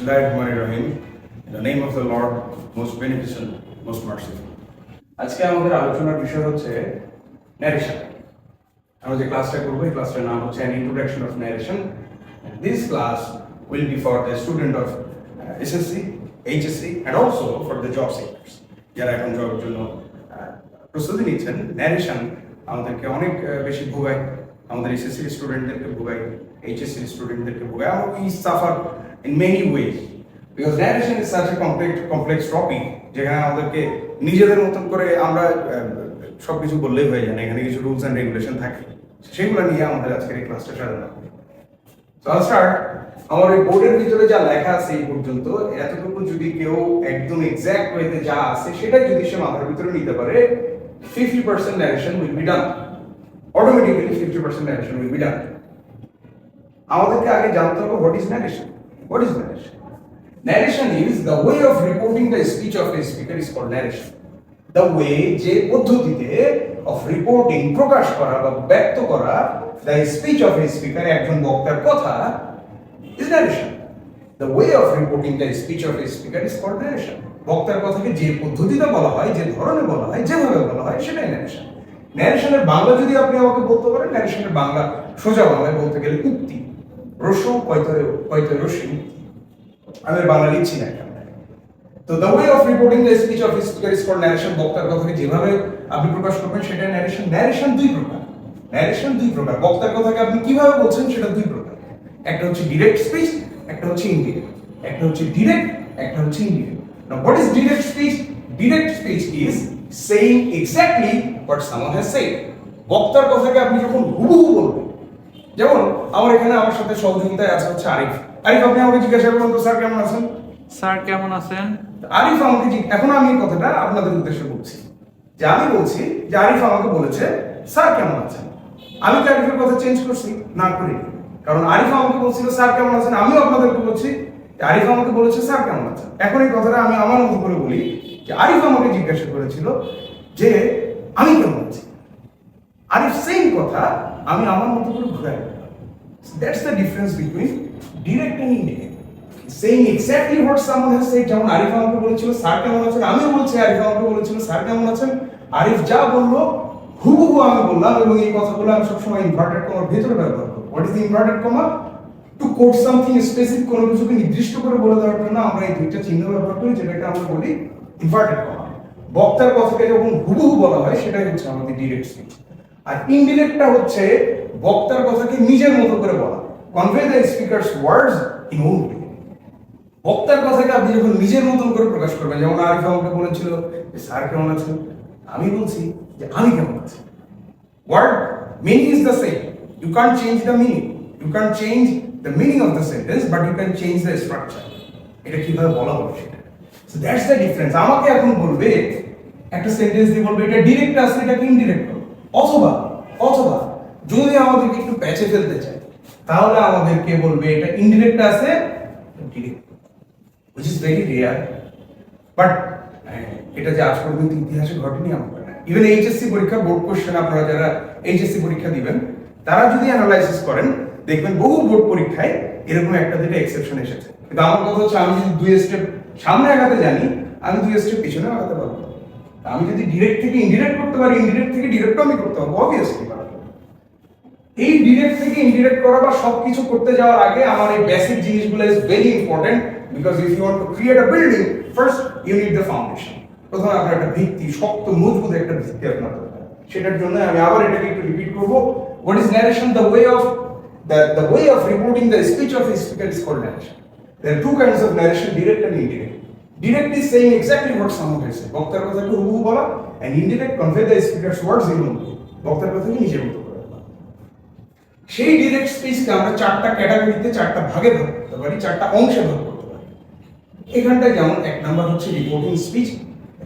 Bismillahirrahmanirrahim. In the name of the Lord, most beneficent, most merciful. আজকে আমাদের আলোচনার বিষয় হচ্ছে ন্যারেশন। আমরা যে ক্লাসটা করব এই ক্লাসটার নাম হচ্ছে an introduction of narration. And this class will be for the student of SSC, HSC and also for the job seekers. যারা এখন জবের জন্য প্রস্তুতি নিচ্ছেন, ন্যারেশন আমাদেরকে অনেক বেশি ভোগায়, আমাদের এসএসসি স্টুডেন্টদেরকে ভোগায়, এইচএসসি স্টুডেন্টদেরকে ভোগায়। আমরা we suffer in many ways because narration is such a complex topic যেখানে আমাদেরকে নিজেদের মতন করে আমরা সবকিছু বললেই হয়ে যায় না, এখানে কিছু রুলস এন্ড রেগুলেশন থাকে, সেগুলো নিয়ে আমাদের আজকের এই ক্লাসটা সাজানো হবে। সো আল স্টার্ট। আমার এই বোর্ডের ভিতরে যা লেখা আছে এই পর্যন্ত এতটুকু যদি কেউ একদম এক্সাক্ট ওয়েতে যা আছে সেটাই যদি সে মাথার ভিতরে নিতে পারে, 50% narration will be done. Automatically 50% narration will be done. আমাদেরকে আগে জানতে হবে what is narration. What is narration? Narration is the way of reporting the speech of a speaker is called narration. The way যে পদ্ধতিতে of reporting প্রকাশ করা বা ব্যক্ত করা the speech of a speaker একজন বক্তার কথা is narration. The way of reporting the speech of a speaker is called narration. বক্তার কথাকে যে পদ্ধতিতে বলা হয়, যে ধরনে বলা হয়, যেভাবে বলা হয় সেটাই narration. ন্যারেশনের বাংলা যদি আপনি আমাকে বলতে পারেন, ন্যারেশনের বাংলা সোজা বাংলায় বলতে গেলে উক্তি, রস্য কয়তো রস্যি উক্তি। আমি বাংলা লিখছি না এখানে। তো the way of reporting the speech of speaker is called narration. বক্তার কথাকে যেভাবে আপনি প্রকাশ করবেন সেটা ন্যারেশন। ন্যারেশন দুই প্রকার, ন্যারেশন দুই প্রকার। বক্তার কথাকে আপনি কিভাবে বলছেন সেটা দুই প্রকার। একটা হচ্ছে ডিরেক্ট স্পিচ, একটা হচ্ছে ইনডিরেক্ট। একটা হচ্ছে ডিরেক্ট, একটা হচ্ছে indirect. Now what is direct speech? Direct speech is saying exactly what someone has said. বক্তার কথাকে আপনি যখন হুবহু বলবেন, যেমন আমার এখানে আমার সাথে সহযোগিতায় আছে হচ্ছে আরিফ। আরিফ, আপনি আমাকে জিজ্ঞাসা করুন তো, স্যার কেমন আছেন? স্যার কেমন আছেন? আরিফ আমাকে এখন আমি এই কথাটা আপনাদের উদ্দেশ্যে বলছি, যে আমি বলছি যে আরিফ আমাকে বলেছে স্যার কেমন আছেন। আমি কি আরিফের কথা চেঞ্জ করছি? না করি, কারণ আরিফ আমাকে বলছিল স্যার কেমন আছেন। আমিও আপনাদেরকে বলছি যে আরিফ আমাকে বলেছে স্যার কেমন আছেন। এখন এই কথাটা আমি আমার মতো করে বলি যে আরিফ আমাকে জিজ্ঞাসা করেছিল যে আমি কেমন আছি। আরিফ সেম কথা আমি আমার মতো করে ঘুরাই বললাম। That's the difference between direct and indirect. Saying exactly what someone has said, যেমন আরিফ আমাকে বলেছিল স্যার কেমন আছেন, আমিও বলছি আরিফ আমাকে বলেছিল স্যার কেমন আছেন। আরিফ যা বললো হুবহু আমি বললাম, এবং এই কথাগুলো আমি সবসময় ইনভার্টেড কমার ভেতরে ব্যবহার করব। What is the inverted comma? To quote something specific, কোনো কিছুকে নির্দিষ্ট করে বলে দেওয়ার জন্য আমরা এই দুইটা চিহ্ন ব্যবহার করি, যেটাকে আমরা বলি ইনভার্টেড কমা। বক্তার কথাকে যখন হুবহু বলা হয় সেটাই হচ্ছে আমাদের ডিরেক্ট স্পিচ। আর ইনডিরেক্টটা হচ্ছে বক্তার কথাকে নিজের মতো করে বলা, convey the speakers words in own way. বক্তার কথাকে আপনি যখন নিজের মতন করে প্রকাশ করবেন, যেমন আরিফ আমাকে বলেছিল যে স্যার কেমন আছেন, আমি বলছি যে আমি কেমন আছি। Word meaning is the same, you can't change the meaning, you can't change the meaning of the sentence, but you can change the structure. এটা কিভাবে বলা হবে সেটা। So that's the difference. আমাকে এখন বলবে একটা সেন্টেন্স দিয়ে বলবে এটা ডিরেক্ট আছে, এটা ইনডিরেক্ট, অথবা অথবা যদি আমাদেরকে একটু প্যাচে ফেলতে চায় তাহলে আমাদেরকে বলবে এটা ইনডিরেক্ট আছে, direct, which is very rare, but এটা যে আজ পর্যন্ত ইতিহাসে ঘটেনি আমরা। ইভেন এইচএসসি পরীক্ষা বোর্ড কোশ্চেন, আপনারা যারা এইচএসসি পরীক্ষা দিবেন তারা যদি অ্যানালাইসিস করেন দেখবেন বহু বোর্ড পরীক্ষায় এরকম একটা দুটো এক্সেপশন এসেছে। কিন্তু আমার কথা হচ্ছে আমি যদি 2 স্টেপ সামনে আগাতে জানি, আমি 2 স্টেপ পিছনে আগাতে পারবো। আমি যদি ডিরেক্ট থেকে ইনডিরেক্ট করতে পারি, ইনডিরেক্ট থেকে ডিরেক্ট আমি করতে পারবো, অবভিয়াসলি পারবো। এই ডিরেক্ট থেকে ইনডিরেক্ট করা বা সবকিছু করতে যাওয়ার আগে আমার এই বেসিক জিনিসগুলো is very important, because if you want to create a building first you need the foundation. প্রথমে আপনার একটা ভিত্তি, শক্ত মজবুত একটা ভিত্তি আপনার দরকার। সেটার জন্য আমি আবার এটাকে একটু রিপিট করব। What is narration? The way of reporting the speech of a speaker is called narration. There are two kinds of narration, direct and indirect. Direct is saying exactly what someone has said, বক্তার কথাকে হুবহু বলা, and indirect convey the speaker's words in own way, বক্তার কথাকে নিজের মতো করে বলা। সেই ডিরেক্ট স্পিচকে আমরা 4টা ক্যাটাগরিতে, 4টা ভাগে ভাগ করতে পারি, 4টা অংশে ভাগ করতে পারি। এখানটায় যেমন এক নাম্বার হচ্ছে reporting speech,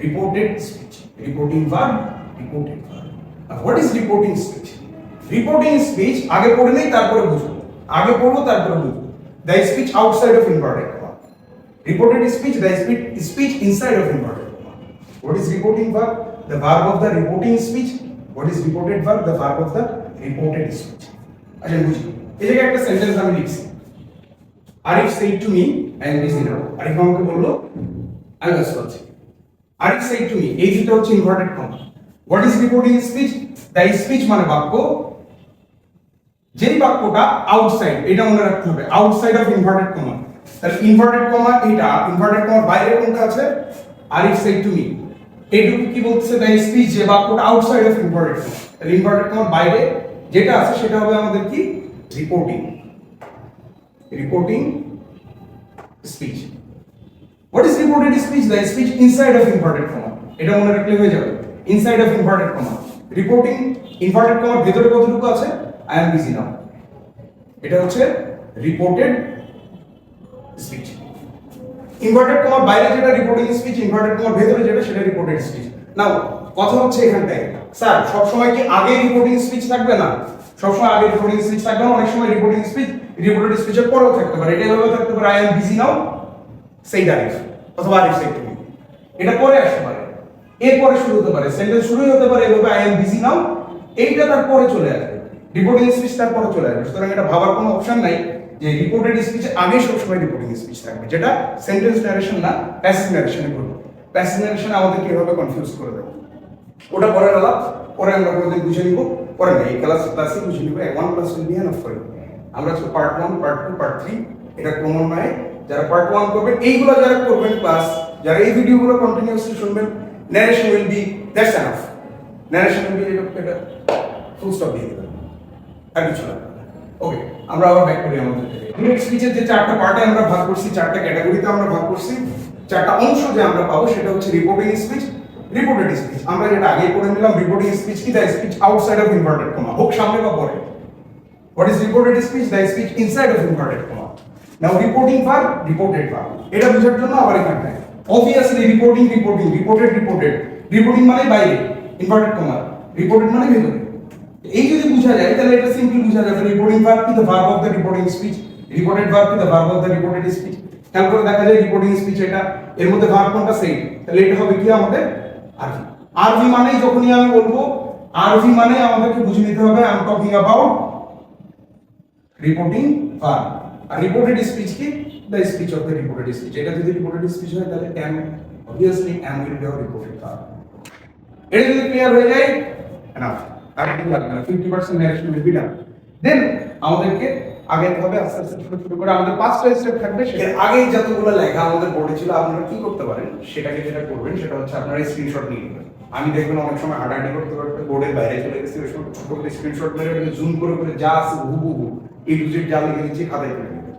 reported speech, reporting verb, reported verb. আর what is reporting speech? Reporting speech আগে পড়ে নেই তারপরে বুঝবো, আগে পড়বো তারপরে বুঝবো। The speech outside of inverted comma. Reported speech, the speech inside of inverted comma. What is reporting verb? The verb of the reporting speech. What is reported verb? The verb of the reported speech. আচ্ছা বুঝি, এই জায়গায় একটা sentence আমি লিখছি, Arif said to me, I am busy now. Arif আমাকে বললো আমি ব্যস্ত আছি। Arif said to me, এই যেটা হচ্ছে inverted comma. What is reporting speech? The speech মানে বাক্য, যেই বাক্যটা আউটসাইড, এটা মনে রাখতে হবে, আউটসাইড অফ ইনভার্টেড কমা। তাহলে ইনভার্টেড কমা এটা, ইনভার্টেড কমার বাইরে কোনটা আছে? Arif said to me, এইটুকু কি বলছে? দ্য স্পিচ, যে বাক্যটা আউটসাইড অফ ইনভার্টেড কমা। তাহলে ইনভার্টেড কমার বাইরে যেটা আছে সেটা হবে আমাদের কি? Reporting, reporting speech. What is reported speech? The speech inside of inverted comma. এটা মনে রাখলে হয়ে যাবে, inside of inverted comma. Reporting inverted কমার ভিতরে কতটুকু আছে? আই এম বিজি নাও, এটা হচ্ছে রিপোর্টেড স্পিচ। ইনভার্টেড কমার বাইরে যেটা রিপোর্টিং স্পিচ, ইনভার্টেড কমার ভেতরে যেটা সেটা রিপোর্টেড স্পিচ। নাও কথা হচ্ছে এখানটায়, স্যার সব সময় কি আগে রিপোর্টিং স্পিচ থাকবে? না, সব সময় আগে রিপোর্টিং স্পিচ থাকবে না। অনেক সময় রিপোর্টিং স্পিচ রিপোর্টেড স্পিচের পরেও থাকতে পারে। এটা এভাবে থাকতে পারে, আই এম বিজি নাও সেই আরিফ, অথবা আরিফ সেই তুমি, এটা পরে আসতে পারে, এরপরে শুরু হতে পারে, সেন্টেন্স শুরুই হতে পারে এভাবে আই এম বিজি নাও, এইটা তারপরে চলে আসবে, রিপোর্টিং স্পিচ তারপরে চলে আসবে। সুতরাং এটা ভাবার কোনো অপশন নাই যে রিপোর্টেড স্পিচ আগে সবসময় রিপোর্টিং স্পিচ থাকবে, যেটা সেন্টেন্স নারেশন না, প্যাসিভ নারেশনে করবে। প্যাসিভ নারেশন আমাদের কিভাবে কনফিউজ করে দেবে, ওটা পরে আলাপ, পরে আমরা কোনোদিন বুঝে নিব, পরে না এই ক্লাসে বুঝে নিব। 1+ will be enough for you। আমরা আজকে পার্ট 1, পার্ট 2, পার্ট 3 এটা ক্রমান্বয়ে যারা পার্ট 1 করবেন, এইগুলো যারা করবেন ক্লাস, যারা এই ভিডিওগুলো কন্টিনিউয়াসলি শুনবেন, narration will be that's enough, narration will be এটা ফুল স্টপ দিয়ে দিবেন, আর কিছু না। ওকে, আমরা আবার ব্যাক করি আমাদের ডিরেক্ট স্পিচের যে চারটা পার্টে আমরা ভাগ করছি, চারটা ক্যাটাগরিতে আমরা ভাগ করছি, চারটা অংশ যে আমরা পাবো সেটা হচ্ছে রিপোর্টিং স্পিচ, রিপোর্টেড স্পিচ। আমরা যেটা আগে পড়ে নিলাম, রিপোর্টিং স্পিচ কি? The speech outside of inverted comma, হোক সামনে বা পরে। What is reported speech? The speech inside of inverted comma. Now reporting verb, reported verb, এটা বোঝার জন্য আবার এখানটায় obviously reporting, reporting, reported, reported, reporting মানে বাইরে ইনভার্টেড কমা, রিপোর্টেড মানে ভেতরে। এই যদি বোঝা যায় তাহলে এটা সিম্পলি বোঝা যাবে রিপোর্টিং ভার্ব কি? The verb of the reporting speech, reported verb কি? The verb of the reported speech. খেয়াল করে দেখা যায় রিপোর্টিং স্পিচ এটা, এর মধ্যে ভার্ব কোনটা? সেম, তাহলে এটা হবে কি আমাদের? আরভি। আরভি মানেই যখনই আমি বলবো আরভি মানে আমাদেরকে বুঝে নিতে হবে I am talking about reporting verb. আর রিপোর্টেড স্পিচ কি? The speech of the reported speech. এটা যদি রিপোর্টেড স্পিচ হয় তাহলে am obviously am will be a reported verb। এটা যদি ক্লিয়ার হয়ে যায় enough, আর কিছু লাগবে না, 50% narration will be done। দেন আমাদেরকে আগাইতে হবে আস্তে আস্তে ছোট ছোট করে। আমাদের 5টা স্টেপ থাকবে, এর আগে যতগুলো লেখা আমাদের বোর্ডে ছিল আপনারা কি করতে পারেন, সেটাকে যেটা করবেন সেটা হচ্ছে আপনারা স্ক্রিনশট নিয়ে নেবেন। আমি দেখবেন অনেক সময় হাঁটাহাঁটি করতে করতে বোর্ডের বাইরে চলে গেছি, ওই সময় ছোট করে স্ক্রিনশট মেরে জুম করে করে যা আছে হুবহু এই দুটো যা লিখে দিচ্ছি খাতায় করে নেবেন,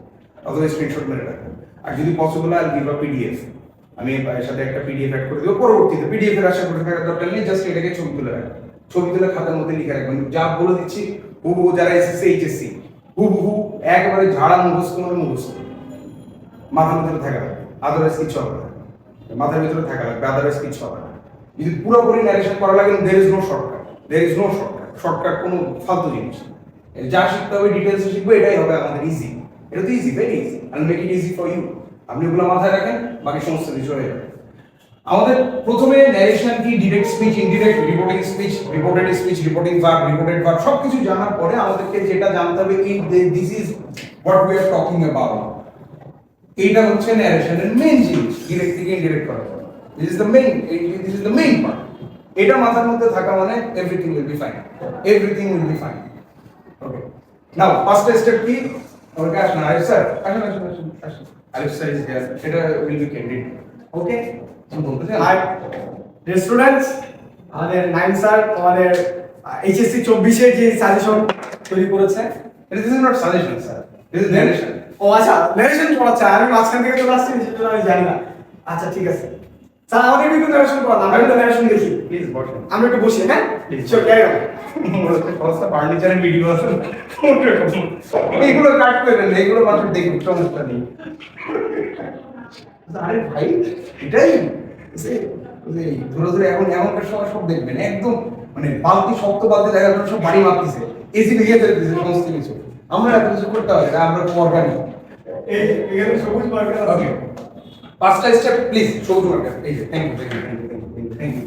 অথবা স্ক্রিনশট মেরে রাখবেন। আর যদি পসিবল হয় গিভ আ পিডিএফ, আমি এর সাথে একটা পিডিএফ অ্যাড করে দেব। পরবর্তীতে পিডিএফ এর আশা করে থাকার দরকার নেই, জাস্ট এটাকে ছবি তুলে রাখবেন, ছবি তুলে খাতার মধ্যে লিখে রাখবেন। যা বলে দিচ্ছি হুবহু যারা এসএসসি এইচএসসি হুবহু একেবারে ঝাড়া মুখস্থ মানে মুখস্থ, মাথার ভিতরে থাকা লাগবে, আদারওয়াইজ কিছু হবে না। মাথার ভিতরে থাকা লাগবে, আদারওয়াইজ কিছু হবে না। যদি পুরোপুরি ন্যারেশন করা লাগে, there is no shortcut, there is no shortcut, shortcut কোনো ফালতু জিনিস। যা শিখতে হবে ডিটেলসে শিখবো, এটাই হবে আমাদের ইজি। এটা তো easy, very easy, I will make it easy for you. আপনি ওগুলো মাথায় রাখেন, বাকি সমস্ত কিছু হয়ে যাবে। আমাদের প্রথমে ন্যারেশন কি, direct speech, indirect, reporting speech, reported speech, reporting verb, reported verb সবকিছু জানার পরে আমাদেরকে যেটা জানতে হবে this is what we are talking about. এইটা হচ্ছে ন্যারেশনের মেইন জিনিস, ডিরেক্ট থেকে ইনডিরেক্ট করা। This is the main part. এটা মাথার মধ্যে থাকা মানে everything will be fine, everything will be fine. Okay, now first step কি? আমাকে আসুন আরিফ স্যার, আসুন আসুন আসুন আসুন, আরিফ স্যার ইজ হিয়ার, সেটা will be candid. Okay, high students, আমাদের নাইম স্যার আমাদের এইচএসসি 24 এর যে সাজেশন তৈরি করেছে। This is not suggestion sir, this is narration. ও আচ্ছা, ন্যারেশন পড়াচ্ছে, আমি মাঝখান থেকে চলে আসছি, সেটা আমি জানি না। আচ্ছা ঠিক আছে স্যার, আমাদের একটু ন্যারেশন করান, আমি একটু ন্যারেশন দেখি। প্লিজ বসুন, আমরা একটু বসি। হ্যাঁ চল, ক্যারি অন। সমস্ত ফার্নিচারের ভিডিও আছে, এইগুলো কাট করে দেন, এইগুলো মাত্র দেখুন, সমস্যা নেই। আরে ভাই, এটাই ধরে ধরে এখন এমনকার সময় সব দেখবেন একদম মানে বালতি, শক্ত বালতি দেখা যাচ্ছে সব বাড়ি মারতেছে, এসি ভেঙে ফেলতেছে, সমস্ত কিছু। আমরা এত কিছু করতে হবে, আমরা অর্গানিক। এই এখানে সবুজ মার্কেট আছে। পাঁচটা স্টেপ প্লিজ, সবুজ মার্কেট। এই যে thank you, thank you, thank you, thank you.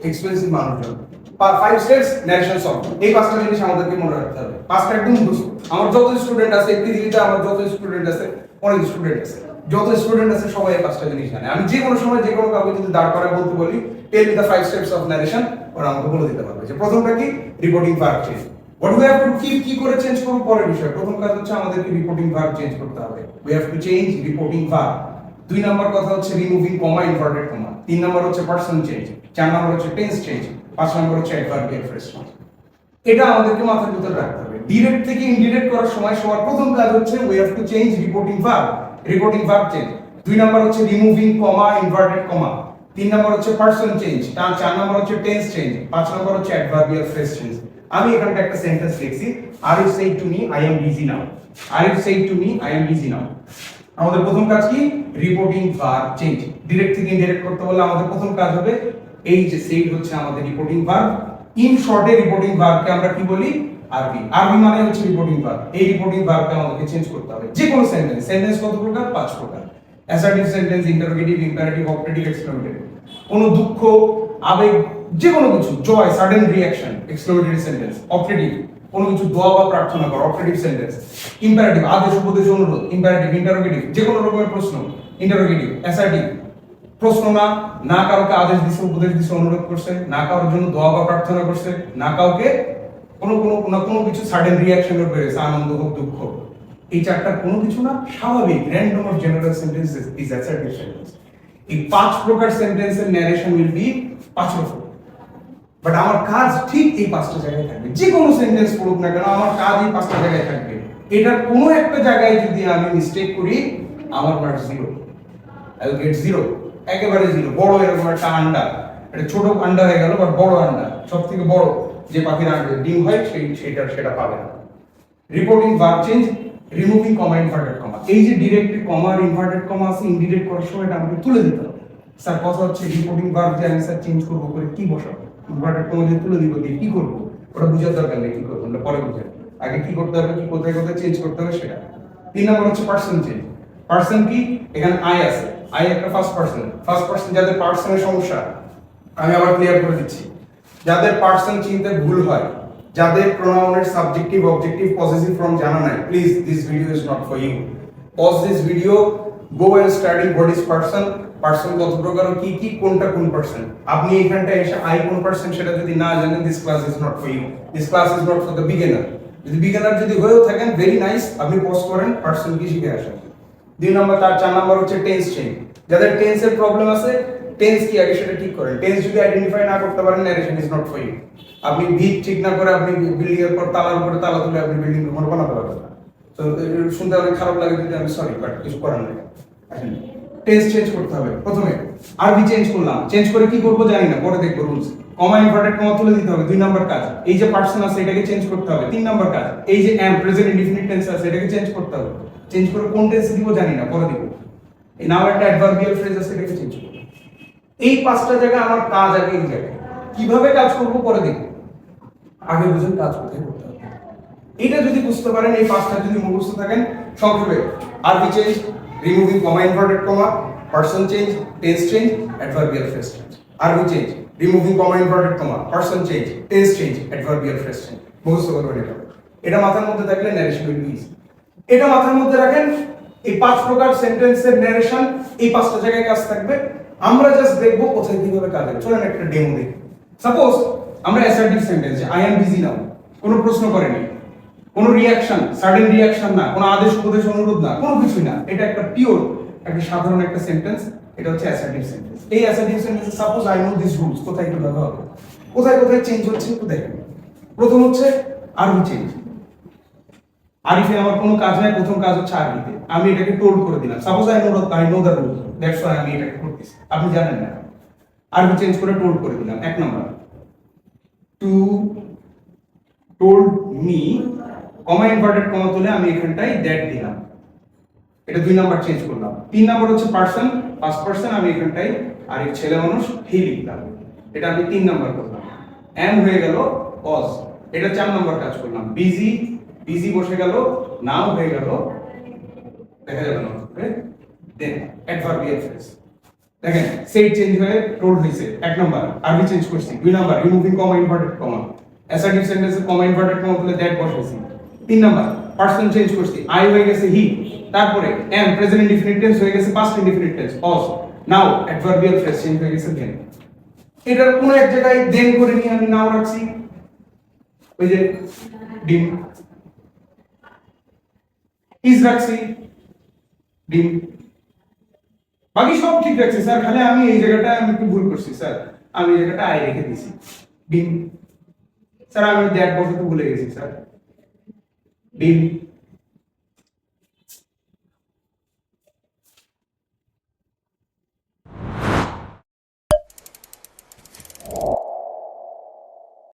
Expensive মানুষজন, 5 স্টেপস ন্যারেশন সলভ। এই পাঁচটা জিনিস আমাদেরকে মনে রাখতে হবে, পাঁচটা একদম মুখস্থ। আমার যত স্টুডেন্ট আছে পৃথিবীতে, আমার যত স্টুডেন্ট আছে, অনেক স্টুডেন্ট আছে, যত স্টুডেন্ট আছে সবাই এই পাঁচটা জিনিস জানে। আমি যে কোনো সময় যে কোনো কাউকে যদি দাঁড় করায় বলতে বলি tell me the 5 steps of narration, ওরা আমাকে বলে দিতে পারবে যে প্রথমটা কি, reporting verb change. What we have to কি করে চেঞ্জ করব পরের বিষয়। প্রথম কাজ হচ্ছে আমাদেরকে রিপোর্টিং ভার্ব চেঞ্জ করতে হবে, we have to change reporting verb. দুই নাম্বার কথা হচ্ছে রিমুভিং কমা, ইনভার্টেড কমা। তিন নাম্বার হচ্ছে পার্সন চেঞ্জ। চার নাম্বার হচ্ছে টেন্স চেঞ্জ। পাঁচ নাম্বার হচ্ছে অ্যাডভার্বিয়াল ফ্রেজ চেঞ্জ। এটা আমাদেরকে মাথার ভিতরে রাখতে হবে। ডিরেক্ট থেকে ইনডিরেক্ট করার সময় সবার প্রথম কাজ হচ্ছে we have to change reporting verb, reporting verb change. দুই নাম্বার হচ্ছে রিমুভিং কমা, ইনভার্টেড কমা। তিন নাম্বার হচ্ছে পার্সন চেঞ্জ। চার নাম্বার হচ্ছে টেন্স চেঞ্জ। পাঁচ নাম্বার হচ্ছে অ্যাডভার্বিয়াল ফ্রেজ চেঞ্জ। আমি এখানটা একটা সেন্টেন্স লিখছি, আর you said to me I am busy now. আর you said to me I am busy now. আমাদের প্রথম কাজ কি, রিপোর্টিং ভার্ব চেঞ্জ। ডিরেক্ট থেকে ইনডিরেক্ট করতে হলে আমাদের প্রথম কাজ হবে এই যে সেইড হচ্ছে আমাদের রিপোর্টিং ভার্ব। ইন শর্টে রিপোর্টিং ভার্বকে আমরা কি বলি, আরবি। আরবি মানে হচ্ছে রিপোর্টিং ভার্ব। এই রিপোর্টিং ভার্বকে আমাদেরকে চেঞ্জ করতে হবে। যে কোনো সেন্টেন্স, সেন্টেন্স কত প্রকার, 5 প্রকার। Assertive sentence, interrogative, imperative, operative, exclamatory. কোনো দুঃখ, আবেগ, যে কোনো কিছু, জয়, sudden reaction, exclamatory sentence. Operative, কোনো কিছু দোয়া বা প্রার্থনা করা, অপারেটিভ সেন্টেন্স। ইম্পারেটিভ, আদেশ, উপদেশ, অনুরোধ, ইম্পারেটিভ। ইন্টারোগেটিভ, যে কোনো রকমের প্রশ্ন, ইন্টারোগেটিভ। অ্যাসার্টিভ, প্রশ্ন না, না কাউকে আদেশ দিছে, উপদেশ দিছে, অনুরোধ করছে, না কারোর জন্য দোয়া বা প্রার্থনা করছে, না কাউকে কোনো কিছু সাডেন রিঅ্যাকশনের বেড়েছে, আনন্দ হোক, দুঃখ। এই চারটা কোনো কিছু না, স্বাভাবিক random of general sentences is assertive sentence. এই 5 প্রকার সেন্টেন্সের ন্যারেশন উইল বি 5 রকম। বাট আমার কাজ ঠিক এই 5টা জায়গায় থাকবে। যে কোনো সেন্টেন্স পড়ুক না কেন, আমার কাজ এই 5টা জায়গায় থাকবে। এটার কোনো একটা জায়গায় যদি আমি মিস্টেক করি, আমার মার্ক 0, আই উইল গেট 0, একেবারে 0। বড় এরকম একটা আন্ডা, এটা ছোট আন্ডা হয়ে গেল, বাট বড় আন্ডা, সবথেকে বড় যে পাখির ডিম হয় সেটা পাবে না। Reporting verb change, removing comma, inverted কমা। এই যে ডিরেক্ট কমা আর ইনভার্টেড কমা আছে, ইনডিরেক্ট করার সময় এটা আমাকে তুলে দিতে হবে। স্যার কথা হচ্ছে রিপোর্টিং ভার্ব যে আমি স্যার চেঞ্জ করবো করে কি বসাবো, ইনভার্টেড কমা দিয়ে তুলে দিব দিয়ে কি করবো, ওটা বুঝার দরকার নেই কি করবো, পরে বুঝে। আগে কি করতে হবে, কি কোথায় কোথায় চেঞ্জ করতে হবে সেটা। 3 নাম্বার হচ্ছে পার্সন চেঞ্জ। পার্সন কি, এখানে আই আছে, আই একটা ফার্স্ট পার্সন। যাদের পার্সনের সমস্যা আমি আবার ক্লিয়ার করে দিচ্ছি। যাদের পার্সন চিনতে ভুল হয়, যাদের প্রোনাউনের সাবজেক্টিভ, অবজেক্টিভ, পসেসিভ ফর্ম জানা নাই, please this video is not for you. Pause this video, go and study what is person, person কত প্রকার, কি কি, কোনটা কোন পার্সন। আপনি এখানটায় এসে আই কোন পার্সন সেটা যদি না জানেন, this class is not for you. This class is not for the beginner. যদি বিগিনার যদি হয়েও থাকেন, ভেরি নাইস, আপনি পজ করেন, পার্সন কি শিখে আসেন। 2 নাম্বার, 4 নাম্বার হচ্ছে টেন্স চেঞ্জ। যাদের টেন্সের প্রবলেম আছে, টেন্স কি আগে সেটা ঠিক করেন। টেন্স যদি আইডেন্টিফাই না করতে পারেন, narration is not for you. আপনি ভিত ঠিক না করে আপনি বিল্ডিং এর পর তালার উপরে তালা তুলে আপনি বিল্ডিং ঘর বানাতে পারবেন না। তো শুনতে অনেক খারাপ লাগে যদি, আমি সরি, বাট কিছু করার নেই। টেন্স চেঞ্জ করতে হবে। প্রথমে আরবি চেঞ্জ করলাম, চেঞ্জ করে কি করব জানি না, পরে দেখবো রুলস। কমা, ইনভার্টেড কমা তুলে দিতে হবে, 2 নাম্বার কাজ। এই যে পার্সন আছে এটাকে চেঞ্জ করতে হবে, 3 নাম্বার কাজ। এই যে এম, প্রেজেন্ট ইনডিফিনিট টেন্স আছে, এটাকে চেঞ্জ করতে হবে। চেঞ্জ করে কোন টেন্সে দিব জানি না, পরে দিব। এই নাও একটা অ্যাডভার্বিয়াল ফ্রেজ আছে, এটাকে চেঞ্জ করব। এই 5টা জায়গা আমার কাজ আগে এই জায়গায়। কিভাবে কাজ করব পরে দেখব, আগে বুঝুন কাজ কোথায় করতে হবে। এটা যদি বুঝতে পারেন, এই 5টা যদি মুখস্থ থাকেন, সংক্ষেপে R V change, removing comma, inverted comma, person change, tense change, adverbial phrase change. R V change, removing comma, inverted comma, person change, tense change, adverbial phrase change. মুখস্থ করবেন এটা। এটা মাথার মধ্যে থাকলে ন্যারেশন উইল বি ইজি। এটা মাথার মধ্যে রাখেন, এই 5 প্রকার সেন্টেন্সের ন্যারেশন, এই 5টা জায়গায় কাজ থাকবে। আমরা জাস্ট দেখবো কোথায় কিভাবে কাজ হবে। চলেন একটা ডেমো দেখি। সাপোজ আমরা assertive sentence, I am busy নাও, কোনো প্রশ্ন করেনি, কোনো রিঅ্যাকশন, সাডেন রিঅ্যাকশন না, কোনো আদেশ, উপদেশ, অনুরোধ না, কোনো কিছুই না। এটা একটা পিওর, একটা সাধারণ একটা সেন্টেন্স। এটা হচ্ছে অ্যাসার্টিভ সেন্টেন্স। এই অ্যাসার্টিভ সেন্টেন্সে suppose I know this rules, কোথায় কিভাবে হবে, কোথায় কোথায় চেঞ্জ হচ্ছে একটু দেখেন। প্রথম হচ্ছে আরবি চেঞ্জ। আরিফে আমার কোনো কাজ নাই, প্রথম কাজ হচ্ছে আরবিতে। আমি এটাকে টোল্ড করে দিলাম, suppose I know the rules, that's why আমি এটাকে করতেছি, আপনি জানেন না। আরবি চেঞ্জ করে টোল্ড করে দিলাম। 1 নাম্বার, টু টোল্ড মি, কমা, ইনভার্টেড কমা তুলে আমি এখানটায় দ্যাট দিলাম, এটা 2 নাম্বার চেঞ্জ করলাম। 3 নাম্বার হচ্ছে পার্সন, ফার্স্ট পার্সন, আমি এখানটায় আরেক ছেলে মানুষ হি লিখলাম, এটা আমি 3 নাম্বার করলাম। এম হয়ে গেল অজ, এটা 4 নাম্বার কাজ করলাম। বিজি, বিজি বসে গেল, নাও হয়ে গেল, দেখা যাবে না, দেন অ্যাডভার্বিয়াল ফ্রেজ। দেখেন সেট চেঞ্জ হয়ে রোল হয়েছে 1 নাম্বার, আরবি চেঞ্জ করছি 2 নাম্বার, রিমুভিং কমা ইনভার্টেড কমা, অ্যাসার্টিভ সেন্টেন্সে কমা ইনভার্টেড কমা বলে দ্যাট বসাইছি 3 নাম্বার, পারসন চেঞ্জ করছি আই হয়ে গেছে হি, তারপরে এম প্রেজেন্ট ইনডিফিনিট টেন্স হয়ে গেছে পাস্ট ইনডিফিনিট টেন্স অস, নাও অ্যাডভার্বিয়াল ফ্রেজ চেঞ্জ হয়ে গেছে দেন। এটার কোন এক জায়গায় দেন করে নিয়ে আমি নাও রাখছি, ওই যে ডিম, ইজ রাখছি ডিম, বাকি সব ঠিক রাখছি স্যার, খালি আমি এই জায়গাটা আমি একটু ভুল করছি স্যার, আমি এই জায়গাটা আই রেখে দিয়েছি ডিম, স্যার আমি দ্যাট বসাতে ভুলে গেছি স্যার ডিম।